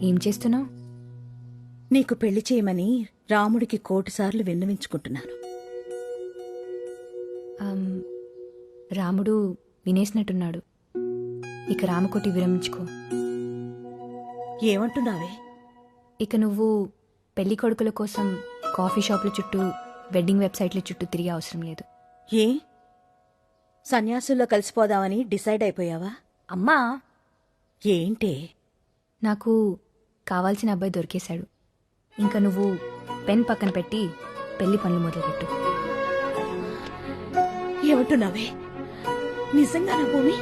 ఏం చేస్తున్నావు? నీకు పెళ్లి చేయమని రాముడికి 1,000,000 సార్లు విన్నవించుకుంటున్నాను. రాముడు వినేసినట్టున్నాడు. ఇక రామకోటి విరమించుకో. ఏమంటున్నావే? ఇక నువ్వు పెళ్లి కొడుకుల కోసం కాఫీ షాపుల చుట్టూ, వెడ్డింగ్ వెబ్సైట్ల చుట్టూ తిరిగే అవసరం లేదు. ఏ సన్యాసుల్లో కలిసిపోదామని డిసైడ్ అయిపోయావా? అమ్మా, ఏంటే? నాకు కావాల్సిన అబ్బాయి దొరికేశాడు. ఇంకా నువ్వు పెన్ పక్కన పెట్టి పెళ్లి పనులు మొదలుపెట్టు. ఏమంటున్నావే? నిజంగానా భూమి?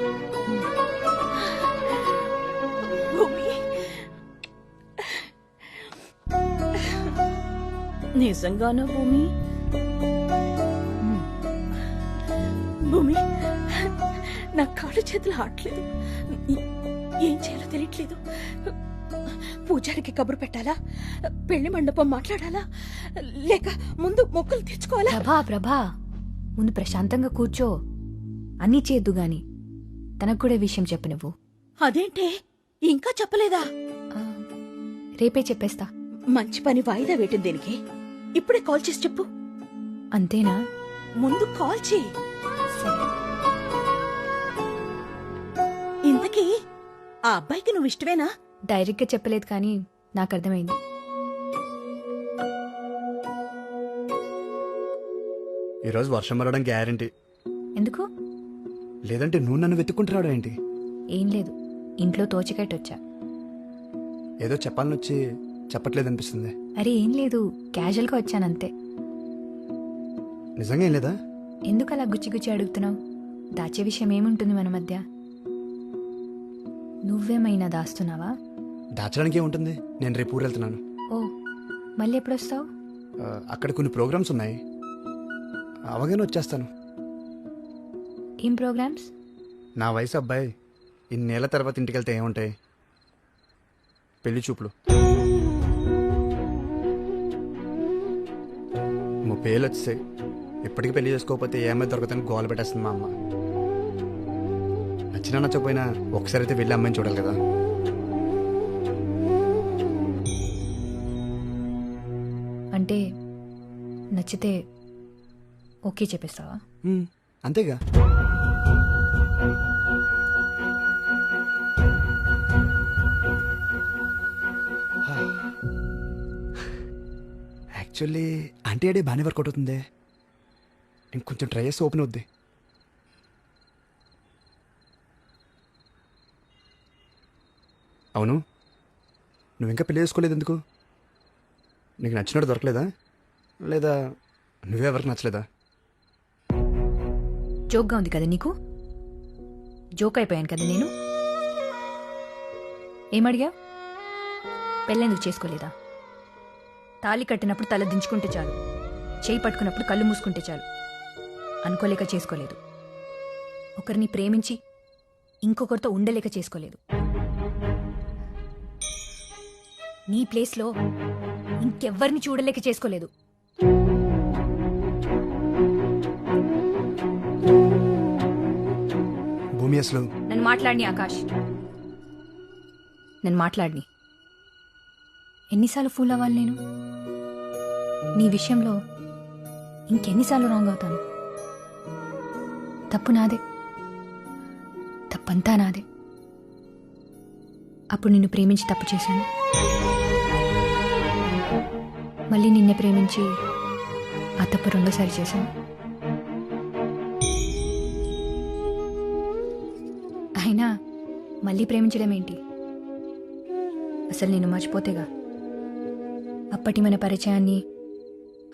భూమి, నిజంగానా భూమి? భూమి, నా కాళ్ళు చేతులు ఆడలేదు. ఏం చేయాలో తెలియట్లేదు. పూజారికి కబురు పెట్టాలా? పెళ్లి మండపం మాట్లాడాలా? లేక ముందు మొక్కులు తెచ్చుకోవాలా? ప్రభా, ముందు ప్రశాంతంగా కూర్చో. అన్నీ చేద్దు గాని తనకు కూడా విషయం చెప్పు నువ్వు. అదేంటే ఇంకా చెప్పలేదా? రేపే చెప్పేస్తా. మంచి పని వాయిదా వేయటం దేనికి? ఇప్పుడే కాల్ చేసి చెప్పు. అంతేనా? ముందు కాల్ చేయి. సరే. ఇంతకీ ఆ అబ్బాయికి నువ్వు ఇష్టమేనా? డైరెక్ట్గా చెప్పలేదు కానీ నాకు అర్థమైంది. ఈరోజు వర్షం పడడం గ్యారంటీ. ఎందుకు? లేదంటే నువ్వు నన్ను వెతుక్కుంటున్నాడు ఏంటి? ఏం లేదు, ఇంట్లో తోచకట్టొచ్చా. ఏదో చెప్పాలని వచ్చి చెప్పట్లేదనిపిస్తుంది. అరే ఏం లేదు, క్యాజువల్గా వచ్చానంతే. నిజంగా ఏం లేదా? ఎందుకు అలా గుచ్చి అడుగుతున్నావు? దాచే విషయం ఏముంటుంది మన మధ్య? నువ్వేమైనా దాస్తున్నావా? దాచడానికి ఏముంటుంది? నేను రేపు ఊరు వెళ్తున్నాను. ఓ, మళ్ళీ ఎప్పుడొస్తావు? అక్కడ కొన్ని ప్రోగ్రామ్స్ ఉన్నాయి, అవగానే వచ్చేస్తాను. ఏం ప్రోగ్రామ్స్? నా వయసు అబ్బాయి ఇన్నేళ్ల తర్వాత ఇంటికి వెళ్తే ఏముంటాయి? పెళ్లి చూపులు. 30 ఏళ్ళు వచ్చేసాయి. ఇప్పటికీ పెళ్లి చేసుకోకపోతే ఏమైనా దొరకదని గోల పెట్టేస్తుంది మా అమ్మ. నచ్చినా నచ్చకపోయినా ఒకసారి అయితే వెళ్ళి అమ్మాయిని చూడాలి కదా. అంటే నచ్చితే ఓకే చెప్పేస్తావా? అంతేగా. యాక్చువల్లీ ఆంటీ ఐడి బాగానే వర్కౌట్ అవుతుంది. ఇంకొంచెం ట్రై చేసి ఓపెన్ అవుద్ది. అవును, నువ్వు ఇంకా పెళ్లి చేసుకోలేదు ఎందుకు? నీకు నచ్చినట్టు దొరకలేదా? లేదా నువ్వే ఎవరికి నచ్చలేదా? జోక్గా ఉంది కదా నీకు? జోక్ అయిపోయాను కదా నేను. ఏమడిగా? పెళ్ళెందుకు చేసుకోలేదా? తాళి కట్టినప్పుడు తల దించుకుంటే చాలు, చేయి పట్టుకున్నప్పుడు కళ్ళు మూసుకుంటే చాలు అనుకోలేక చేసుకోలేదు. ఒకరిని ప్రేమించి ఇంకొకరితో ఉండలేక చేసుకోలేదు. నీ ప్లేస్లో ఇంకెవ్వరిని చూడలేక చేసుకోలేదు. భూమి అసలు నన్ను మాట్లాడిని ఆకాష్, నన్ను మాట్లాడిని. ఎన్నిసార్లు ఫూల్ అవ్వాలి నేను? నీ విషయంలో ఇంకెన్నిసార్లు రాంగ్ అవుతాను? తప్పు నాదే, తప్పంతా నాదే. అప్పుడు నిన్ను ప్రేమించి తప్పు చేశాను, మళ్ళీ నిన్నే ప్రేమించి ఆ తప్పు రెండోసారి చేశాను. అయినా మళ్ళీ ప్రేమించడం ఏంటి? అసలు నేను మర్చిపోతేగా. అప్పటి మన పరిచయాన్ని,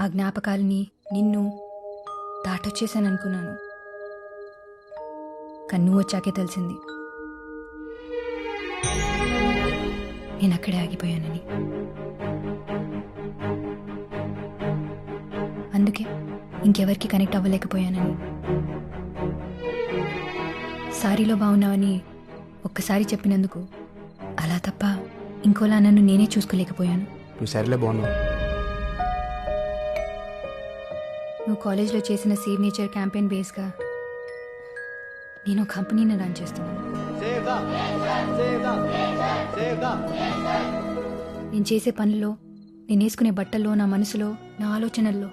ఆ జ్ఞాపకాలని, నిన్ను దాటొచ్చేసాను అనుకున్నాను. కన్ను వచ్చాకే తెలిసింది నేను అక్కడే ఆగిపోయానని. అందుకే ఇంకెవరికి కనెక్ట్ అవ్వలేకపోయానని. సారీలో బాగున్నావని ఒక్కసారి చెప్పినందుకు అలా తప్ప ఇంకోలా నన్ను నేనే చూసుకోలేకపోయాను. నువ్వు సరేలే బాగున్నావు. నువ్వు కాలేజ్లో చేసిన సేవ్ నేచర్ క్యాంపెయిన్ బేస్గా నేను కంపెనీని రన్ చేస్తున్నాను. నేను చేసే పనుల్లో, నేను వేసుకునే బట్టల్లో, నా మనసులో, నా ఆలోచనల్లో,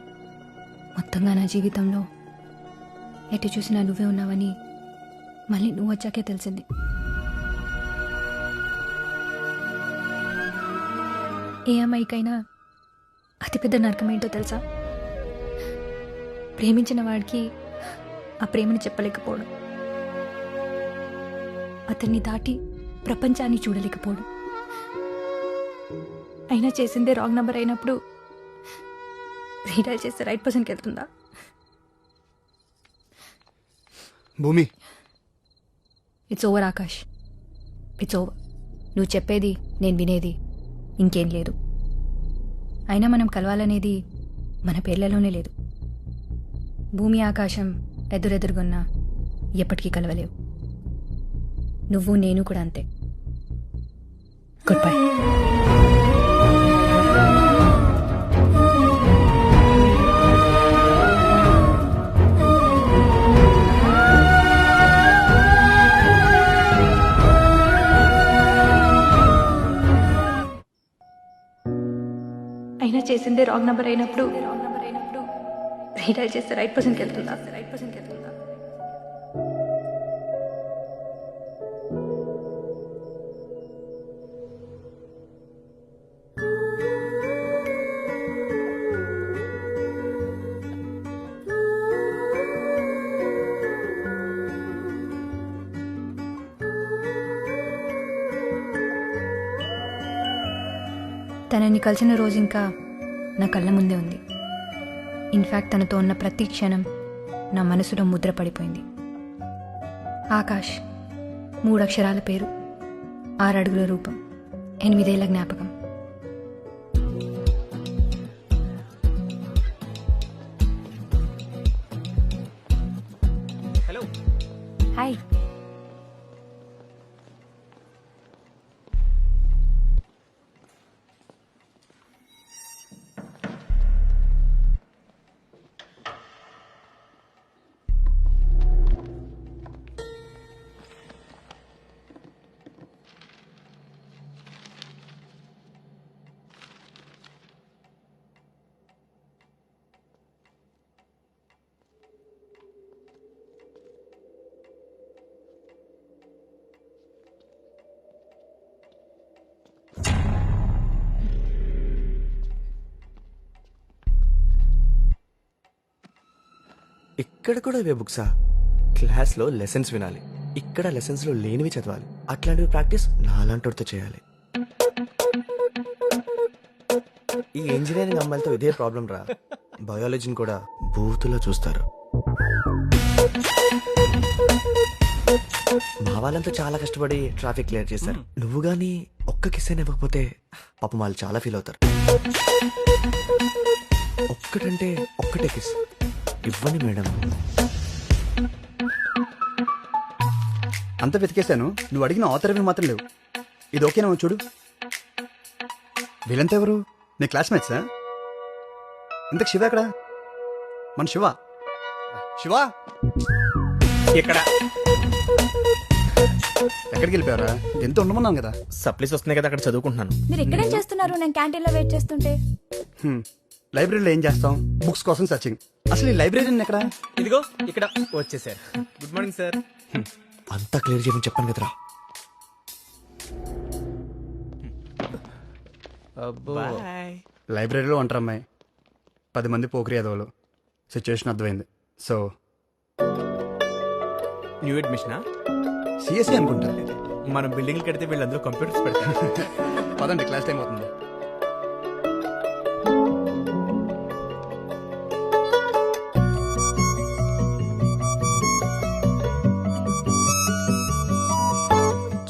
మొత్తంగా నా జీవితంలో ఎటు చూసినా నువ్వే ఉన్నావని మళ్ళీ నువ్వు వచ్చాకే తెలిసింది. ఏ అమ్మాయికైనా అతిపెద్ద నరకం ఏంటో తెలుసా? ప్రేమించిన వాడికి ఆ ప్రేమని చెప్పలేకపోవడం, అతన్ని దాటి ప్రపంచాన్ని చూడలేకపోవడం. అయినా చేసిందే రాంగ్ నంబర్ అయినప్పుడు రీడైల్ చేస్తే రైట్ పర్సన్కి వెళ్తుందా? భూమి, it's over Akash, it's over. నువ్వు చెప్పేది నేను వినేది ఇంకేం లేదు. అయినా మనం కలవాలనేది మన పేర్లలోనే లేదు. భూమి ఆకాశం ఎదురెదురుగున్నా ఎప్పటికీ కలవలేవు. నువ్వు నేను కూడా అంతే. Good bye. అయినా చేసిందే రాంగ్ నంబర్ అయినప్పుడు రీడైల్ చేస్తే రైట్ పర్సన్కి వెళ్తుందా? తనని కలిసిన రోజు ఇంకా నా కళ్ళ ముందే ఉంది. ఇన్ఫ్యాక్ట్ తనతో ఉన్న ప్రతి క్షణం నా మనసులో ముద్ర పడిపోయింది. ఆకాష్ 3 అక్షరాల పేరు, 6 అడుగుల రూపం, 8 ఏళ్ల జ్ఞాపకం. హలో. హాయ్. ఇక్కడ కూడా ఇవే బుక్సా? క్లాస్లో లెసన్స్ వినాలి, ఇక్కడ లెసన్స్లో లేనివి చదవాలి. అట్లాంటివి ప్రాక్టీస్ నాలాంటితో చేయాలి. ఈ ఇంజనీరింగ్ అమ్మాయిలతో ఇదే ప్రాబ్లం రా. బయాలజీని కూడా బూతులో చూస్తారు. మా వాళ్ళంతా చాలా కష్టపడి ట్రాఫిక్ క్లియర్ చేశారు. నువ్వు గానీ ఒక్క కిస్ అయినా ఇవ్వకపోతే పాపం వాళ్ళు చాలా ఫీల్ అవుతారు. ఒక్కటంటే ఒక్కటే కిస్ ఇవ్వండి మేడం. అంత వెతికేశాను, నువ్వు అడిగిన ఆథర్వి మాత్రం లేవు. ఇది ఓకేనా చూడు. వీళ్ళంతా ఎవరు? నీ క్లాస్మేట్సా? ఇంతకు శివ ఎక్కడ? మన శివ శివ ఇక్కడ ఎక్కడికి వెళ్ళిపోయారా? ఎంత ఉండమన్నాను కదా. సప్లీస్ వస్తున్నాయి కదా, అక్కడ చదువుకుంటున్నాను. మీరు ఇక్కడేం చేస్తున్నారు? నేను క్యాంటీన్ లో వెయిట్ చేస్తుంటే. లైబ్రరీలో ఏం చేస్తాం? బుక్స్ కోసం సర్చింగ్. అసలు ఈ లైబ్రరీ ఎక్కడ? ఇదిగో ఇక్కడ వచ్చేసారు. Good morning sir. అంతా క్లియర్ చేయమని చెప్పాను కదరా. లైబ్రరీలో ఉంటారు అమ్మాయి, 10 మంది పోకరి ఎదవలు. సిచ్యువేషన్ అర్థమైంది. So new అడ్మిషనా? సిఎస్సి అనుకుంటా. మనం బిల్డింగ్లు కడితే వీళ్ళందరూ కంప్యూటర్స్ పెడతారు. పదండి, క్లాస్ టైం అవుతుంది.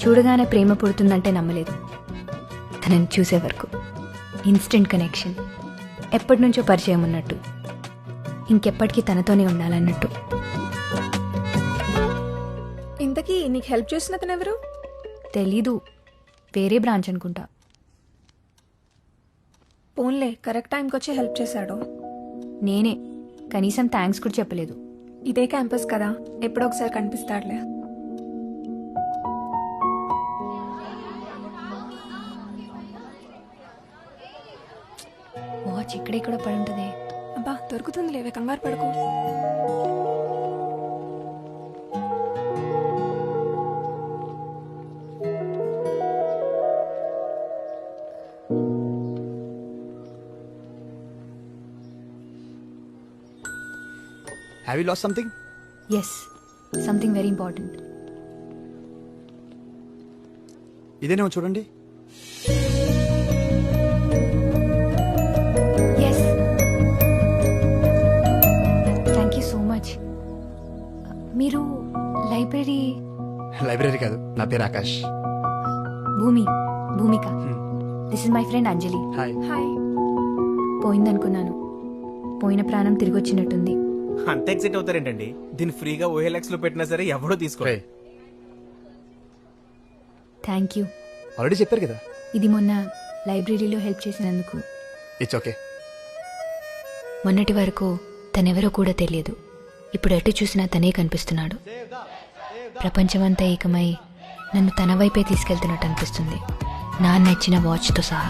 చూడగానే ప్రేమ పుడుతుందంటే నమ్మలేదు. తనని చూసే వరకు ఇన్స్టెంట్ కనెక్షన్, ఎప్పటి నుంచో పరిచయం ఉన్నట్టు, ఇంకెప్పటికీ తనతోనే ఉండాలన్నట్టు. ఇంతకీ నీకు హెల్ప్ చేసిన అతను ఎవరు? తెలీదు, వేరే బ్రాంచ్ అనుకుంటా. పోన్లే, కరెక్ట్ టైంకి వచ్చి హెల్ప్ చేశాడు. నేనే, కనీసం థ్యాంక్స్ కూడా చెప్పలేదు. ఇదే క్యాంపస్ కదా, ఎప్పుడో ఒకసారి కనిపిస్తాడులే. వాచ్ ఇక్కడే కూడా పడి ఉంటుంది. అబ్బా దొరుకుతుంది లేవే, కంగారు పడుకో. Have you lost something? Yes, something very important. ఇదేనేమో చూడండి. Yes, thank you so much. మీరు లైబ్రరీ కాదు, నా పేరు Akash. Bhumika. This is my friend Anjali. Hi. Hi. పోయిందనుకున్నాను, పోయిన ప్రాణం తిరిగి వచ్చినట్టుంది. అంత ఎక్సైట్ అవుతారేంటండి? దీన్ని ఫ్రీగా OLX లో పెట్టినా సరే ఎవడో తీసుకో. Thank you. ఆల్రెడీ చెప్పారు కదా. ఇది మొన్న లైబ్రరీలో హెల్ప్ చేసినందుకు. It's okay. మొన్నటి వరకు తనెవరో కూడా తెలియదు. ఇప్పుడు ఎటు చూసినా తనే కనిపిస్తున్నాడు. ప్రపంచమంతా ఏకమై నన్ను తన వైపే తీసుకెళ్తున్నట్టు అనిపిస్తుంది, నా నచ్చిన వాచ్తో సహా.